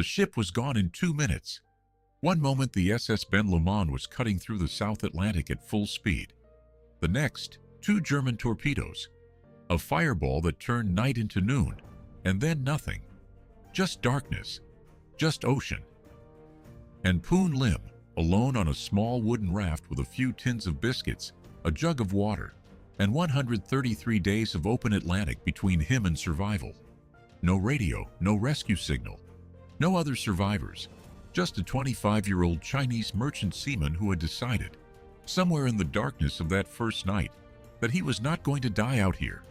The ship was gone in 2 minutes. One moment the SS Ben Lomond was cutting through the South Atlantic at full speed. The next, 2 German torpedoes. A fireball that turned night into noon, and then nothing. Just darkness. Just ocean. And Poon Lim, alone on a small wooden raft with a few tins of biscuits, a jug of water, and 133 days of open Atlantic between him and survival. No radio, no rescue signal, no other survivors, just a 25-year-old Chinese merchant seaman who had decided, somewhere in the darkness of that first night, that he was not going to die out here.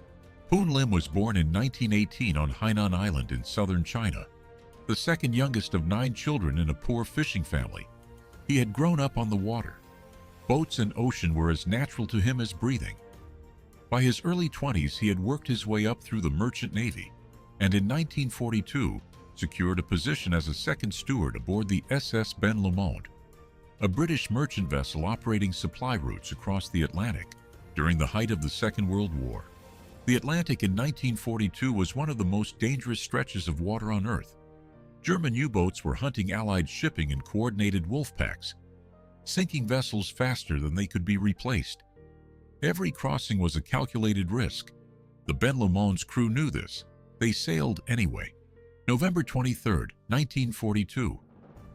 Poon Lim was born in 1918 on Hainan Island in southern China, the second youngest of 9 children in a poor fishing family. He had grown up on the water. Boats and ocean were as natural to him as breathing. By his early 20s, he had worked his way up through the merchant navy, and in 1942 secured a position as a second steward aboard the SS Ben Lomond, a British merchant vessel operating supply routes across the Atlantic during the height of the Second World War. The Atlantic in 1942 was one of the most dangerous stretches of water on Earth. German U-boats were hunting Allied shipping in coordinated wolf packs, sinking vessels faster than they could be replaced. Every crossing was a calculated risk. The Ben Lomond's crew knew this. They sailed anyway. November 23, 1942.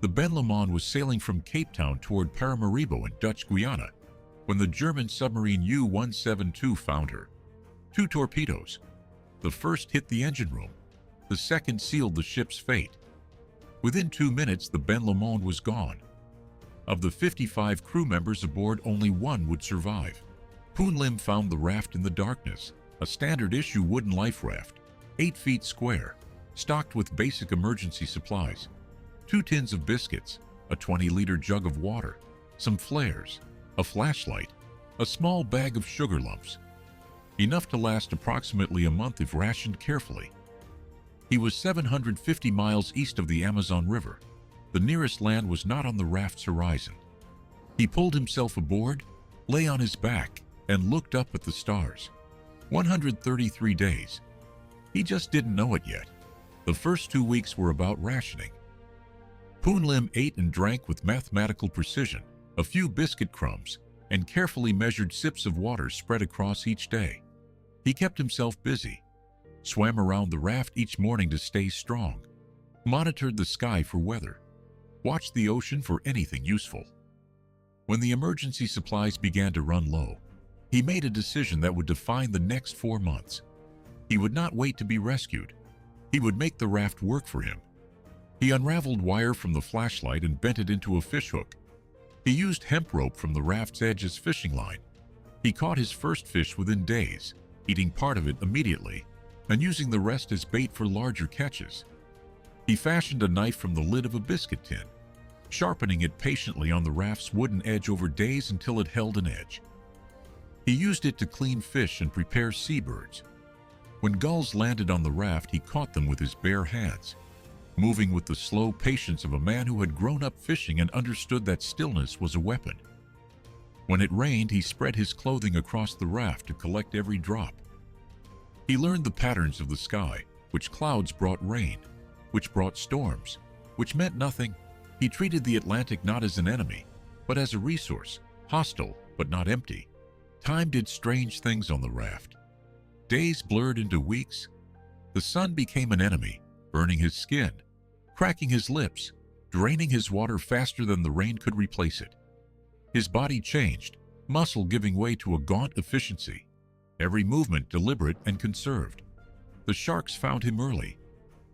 The Ben Lomond was sailing from Cape Town toward Paramaribo in Dutch Guiana when the German submarine U-172 found her. 2 torpedoes. The first hit the engine room. The second sealed the ship's fate. Within 2 minutes, the Ben Lomond was gone. Of the 55 crew members aboard, only 1 would survive. Poon Lim found the raft in the darkness, a standard-issue wooden life raft, 8 feet square, stocked with basic emergency supplies, 2 tins of biscuits, a 20-liter jug of water, some flares, a flashlight, a small bag of sugar lumps, enough to last approximately a month if rationed carefully. He was 750 miles east of the Amazon River. The nearest land was not on the raft's horizon. He pulled himself aboard, lay on his back, and looked up at the stars. 133 days. He just didn't know it yet. The first 2 weeks were about rationing. Poon Lim ate and drank with mathematical precision, a few biscuit crumbs, and carefully measured sips of water spread across each day. He kept himself busy, swam around the raft each morning to stay strong, monitored the sky for weather, watched the ocean for anything useful. When the emergency supplies began to run low, he made a decision that would define the next 4 months. He would not wait to be rescued. He would make the raft work for him. He unraveled wire from the flashlight and bent it into a fishhook. He used hemp rope from the raft's edge as fishing line. He caught his first fish within days, eating part of it immediately, and using the rest as bait for larger catches. He fashioned a knife from the lid of a biscuit tin, sharpening it patiently on the raft's wooden edge over days until it held an edge. He used it to clean fish and prepare seabirds. When gulls landed on the raft, he caught them with his bare hands, moving with the slow patience of a man who had grown up fishing and understood that stillness was a weapon. When it rained, he spread his clothing across the raft to collect every drop. He learned the patterns of the sky, which clouds brought rain, which brought storms, which meant nothing. He treated the Atlantic not as an enemy, but as a resource, hostile but not empty. Time did strange things on the raft. Days blurred into weeks. The sun became an enemy, burning his skin, cracking his lips, draining his water faster than the rain could replace it. His body changed, muscle giving way to a gaunt efficiency, every movement deliberate and conserved. The sharks found him early.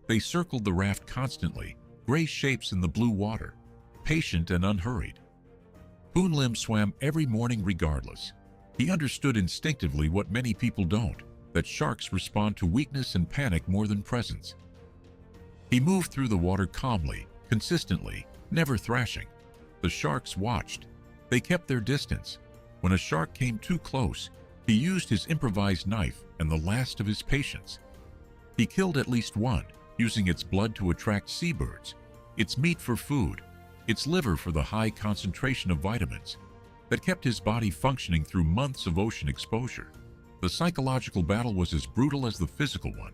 They circled the raft constantly, gray shapes in the blue water, patient and unhurried. Poon Lim swam every morning regardless. He understood instinctively what many people don't, that sharks respond to weakness and panic more than presence. He moved through the water calmly, consistently, never thrashing. The sharks watched. They kept their distance. When a shark came too close, he used his improvised knife and the last of his patience. He killed at least one, using its blood to attract seabirds, its meat for food, its liver for the high concentration of vitamins that kept his body functioning through months of ocean exposure. The psychological battle was as brutal as the physical one.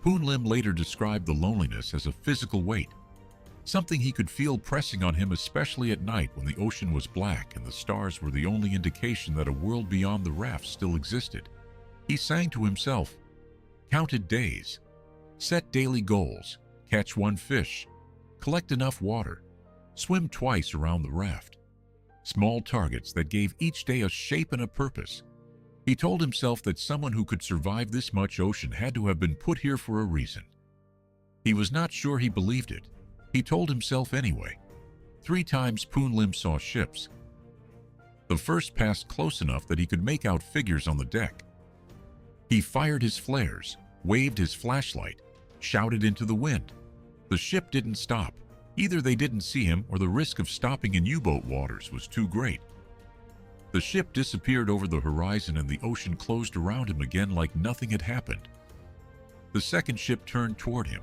Poon Lim later described the loneliness as a physical weight. something he could feel pressing on him, especially at night when the ocean was black and the stars were the only indication that a world beyond the raft still existed. He sang to himself, counted days, set daily goals, catch one fish, collect enough water, swim twice around the raft. Small targets that gave each day a shape and a purpose. He told himself that someone who could survive this much ocean had to have been put here for a reason. He was not sure he believed it. He told himself anyway. 3 times Poon Lim saw ships. The first passed close enough that he could make out figures on the deck. He fired his flares, waved his flashlight, shouted into the wind. The ship didn't stop. Either they didn't see him or the risk of stopping in U-boat waters was too great. The ship disappeared over the horizon and the ocean closed around him again like nothing had happened. The second ship turned toward him.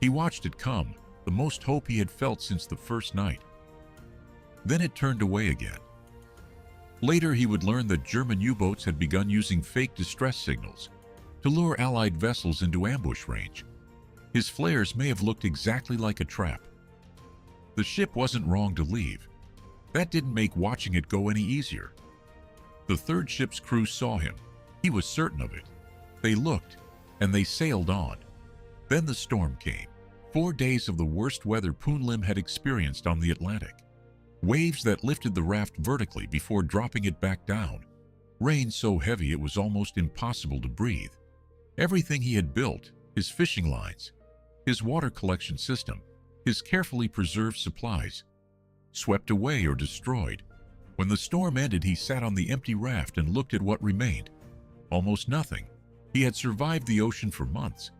He watched it come, the most hope he had felt since the first night. Then it turned away again. Later he would learn that German U-boats had begun using fake distress signals to lure Allied vessels into ambush range. His flares may have looked exactly like a trap. The ship wasn't wrong to leave. That didn't make watching it go any easier. The third ship's crew saw him. He was certain of it. They looked, and they sailed on. Then the storm came. 4 days of the worst weather Poon Lim had experienced on the Atlantic. Waves that lifted the raft vertically before dropping it back down. Rain so heavy it was almost impossible to breathe. Everything he had built, his fishing lines, his water collection system, his carefully preserved supplies, swept away or destroyed. When the storm ended, he sat on the empty raft and looked at what remained. Almost nothing. He had survived the ocean for months.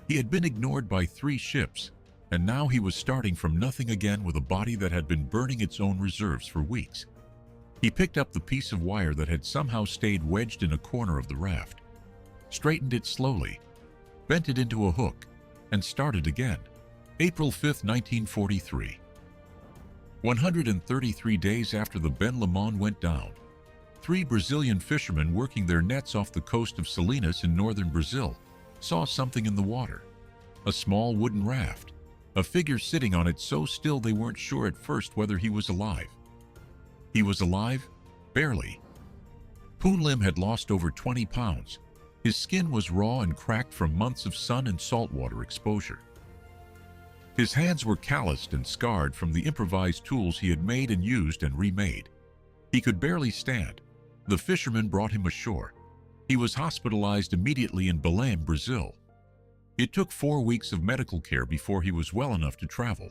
He had been ignored by 3 ships, and now he was starting from nothing again with a body that had been burning its own reserves for weeks. He picked up the piece of wire that had somehow stayed wedged in a corner of the raft, straightened it slowly, bent it into a hook, and started again. April 5, 1943. 133 days after the Ben Lomond went down, 3 Brazilian fishermen working their nets off the coast of Salinas in northern Brazil saw something in the water. A small wooden raft, a figure sitting on it so still they weren't sure at first whether he was alive. He was alive? Barely. Poon Lim had lost over 20 pounds. His skin was raw and cracked from months of sun and saltwater exposure. His hands were calloused and scarred from the improvised tools he had made and used and remade. He could barely stand. The fishermen brought him ashore. He was hospitalized immediately in Belém, Brazil. It took 4 weeks of medical care before he was well enough to travel.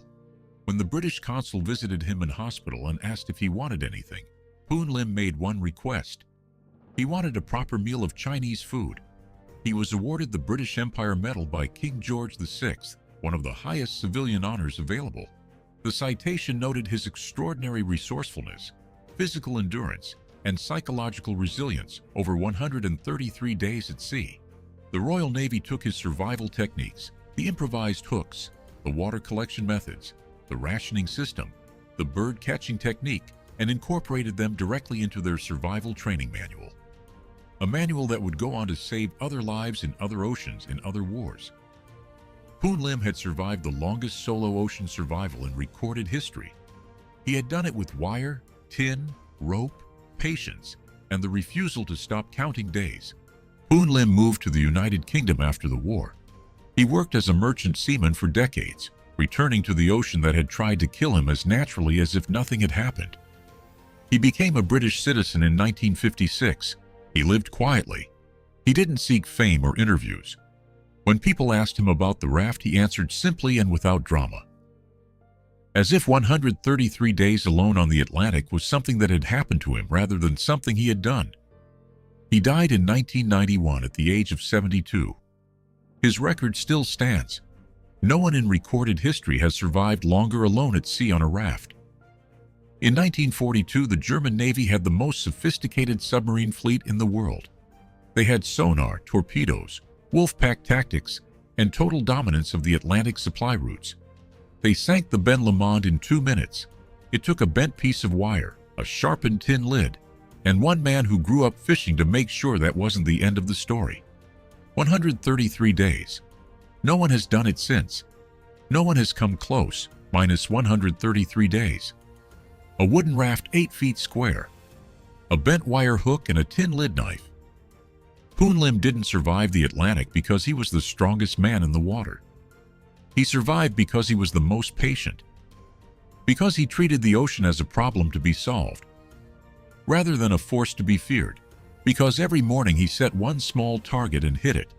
When the British consul visited him in hospital and asked if he wanted anything, Poon Lim made one request. He wanted a proper meal of Chinese food. He was awarded the British Empire Medal by King George VI, one of the highest civilian honors available. The citation noted his extraordinary resourcefulness, physical endurance, and psychological resilience over 133 days at sea. The Royal Navy took his survival techniques, the improvised hooks, the water collection methods, the rationing system, the bird catching technique, and incorporated them directly into their survival training manual. A manual that would go on to save other lives in other oceans in other wars. Poon Lim had survived the longest solo ocean survival in recorded history. He had done it with wire, tin, rope, patience, and the refusal to stop counting days. Poon Lim moved to the United Kingdom after the war. He worked as a merchant seaman for decades, returning to the ocean that had tried to kill him as naturally as if nothing had happened. He became a British citizen in 1956. He lived quietly. He didn't seek fame or interviews. When people asked him about the raft, he answered simply and without drama. As if 133 days alone on the Atlantic was something that had happened to him rather than something he had done. He died in 1991 at the age of 72. His record still stands. No one in recorded history has survived longer alone at sea on a raft. In 1942, the German Navy had the most sophisticated submarine fleet in the world. They had sonar, torpedoes, wolf-pack tactics, and total dominance of the Atlantic supply routes. They sank the Ben Lomond in 2 minutes. It took a bent piece of wire, a sharpened tin lid, and one man who grew up fishing to make sure that wasn't the end of the story. 133 days. No one has done it since. No one has come close. minus 133 days. A wooden raft 8 feet square. A bent wire hook and a tin lid knife. Poon Lim didn't survive the Atlantic because he was the strongest man in the water. He survived because he was the most patient. Because he treated the ocean as a problem to be solved, rather than a force to be feared. Because every morning he set one small target and hit it.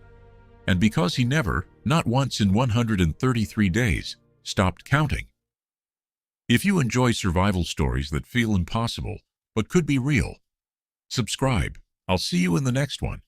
And because he never, not once in 133 days, stopped counting. If you enjoy survival stories that feel impossible but could be real, subscribe. I'll see you in the next one.